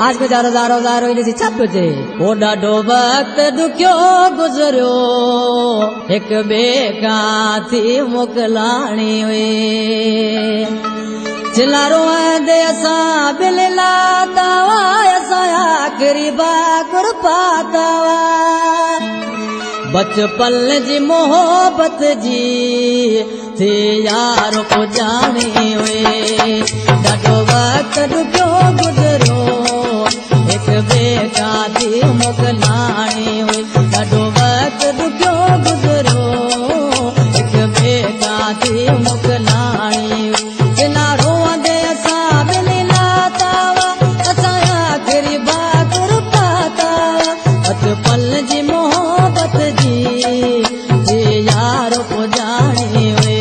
आज को जारो जारो जारो इने छाप जे ओ डाडो वक्त दुखियो गुजरियो एक बेका थी मोकलाणी वे चिलारो दे असा बिलला तावा असा आखिरी बाकुर पातावा बचपन जी मोहब्बत जी थी यारो को जाने वे डाडो वक्त दुखियो गुजरियो एक बेका थी मोकलाणी वे डाडो वक्त दुखियो गुजरियो एक बेका थी मोकलाणी चिनारो दे असा बिलला तावा असा आखिरी बाकुर पातावा बचपन जी मोहब्बत जी यारो को जाने वे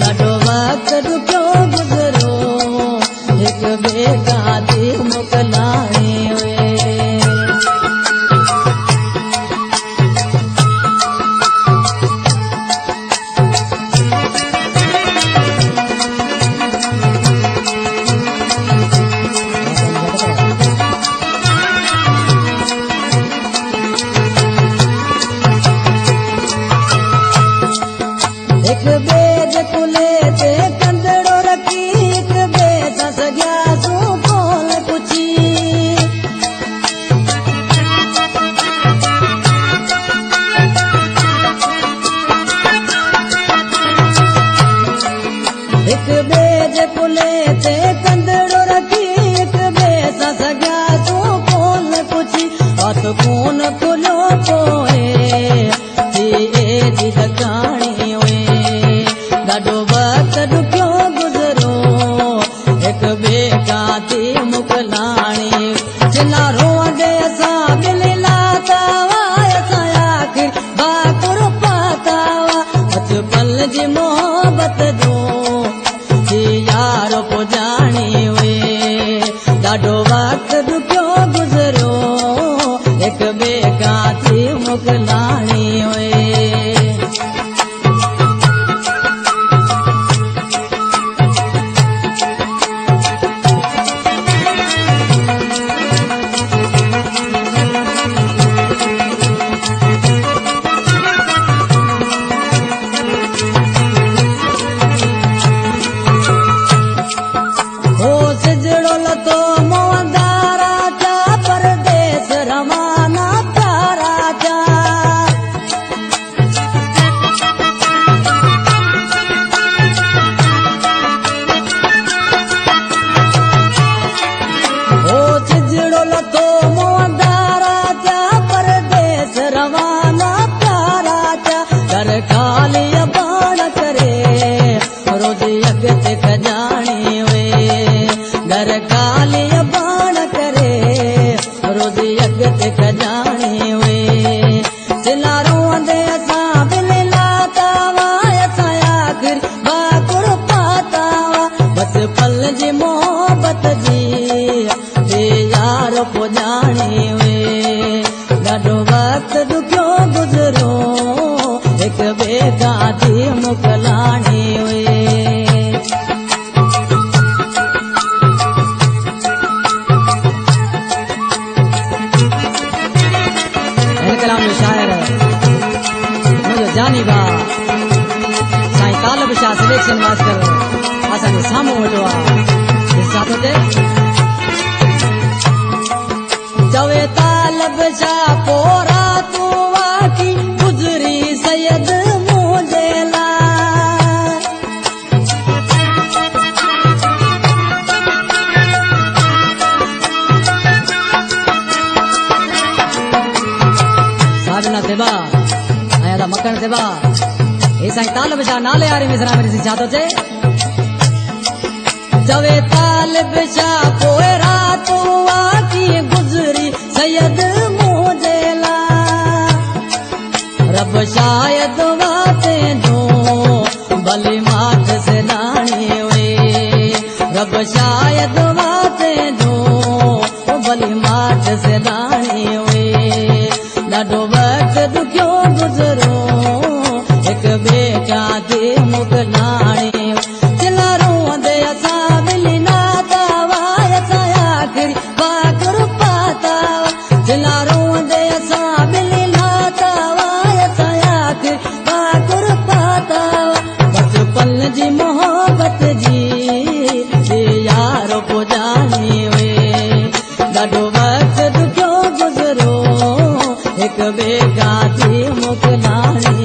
डाडो वक्त दुखियो गुजरियो एक बेका थी मोकलाणी वे एक बेज कुले ते कंदड़ो रखी एक बेज सगया सू कोल कुची एक बेज कुले ते कंदड़ो रखी एक बेज सगया सू कोल कुची हाथ कौन खुलो पोए जी दकाणी डाडो वक्त दुखियो गुजरो एक बेका थी मोकलाणी चिनारो दे असा बिलला तावा असा आखिर बाकुर पातावा बचपन जी मोहब्बत जो थी यारो को जानी वे डाडो वक्त दुखियो गुजरो एक बेका थी मोकलाणी वे खजानी वे घर काली बाण करे रोज यज्ञ खजानी वे चिलारो दे असा बिलला तावा असा आखिर बाकुर पातावा बचपन जी मोहब्बत जी यारो को जानी वे डाडो वक्त दुखियो गुजरो एक बेका थी मोकलाणी वे शायर मुझे जानी बा साईं तालब शाह सिलेक्शन मास्टर असांजे साम्हूं वेठो आहे साथो ते चवे तालब शाह पोरा तूं वाकी गुज़री सैयद मुंहिंजे लाइ साजना तेबा आया मकन तेबा हे साईं तालब शाह नाले वारी मिसरा में छा थो चए चवे तालब शाह पोइ रात वाकी गुज़री सैयद मुंहिंजे लाइ रब शायद वाते जो भली माठ से दाणी वे रब शायद वाते जो भली माठ से दाणी वे डाडो वक्त दुखियो गुजरो एक बेका थी मोकलाणी चिलारो दे असा बिलला तावा असा आखिरी वालो पुजाणी वे ॾाढो वक्त दुखियो गुज़रियो हिक ॿिए खां थी मोकिलाणी